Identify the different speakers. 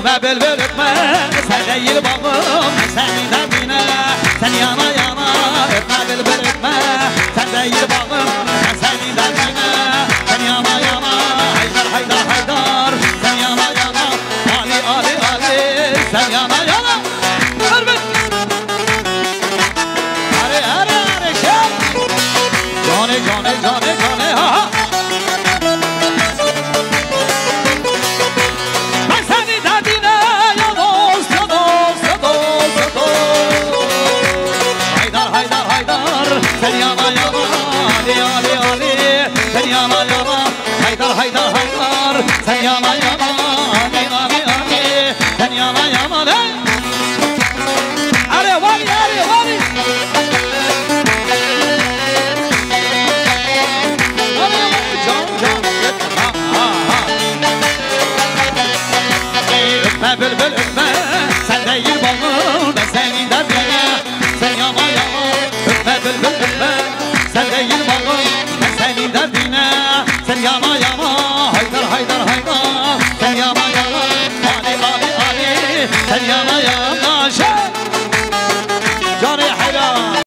Speaker 1: Ötme bülbül ötme, sen değil bağım, ben senin derdine. Sen yana yana, ötme bülbül ötme, sen değil bağım, ben senin derdine. Sen yana yana, haydar haydar haydar, sen yana yana, Ali Ali Ali, sen yana yana. Hare hare hare şer, cane cane cane cane ha ha. Sen yana yana, Ali Ali Ali, sen yana yana, haydar haydar haydar, sen yana yana, Ali Ali Ali, sen yana yana ne? Ali vali Ali vali. Ali vali can can, ha ha ha. Öpme bülbül öpme, sen değil bağım, ben senin derdine. Sen yana yana, öpme bülbül öpme, sen değil bağım, ben senin derdine. Sen yana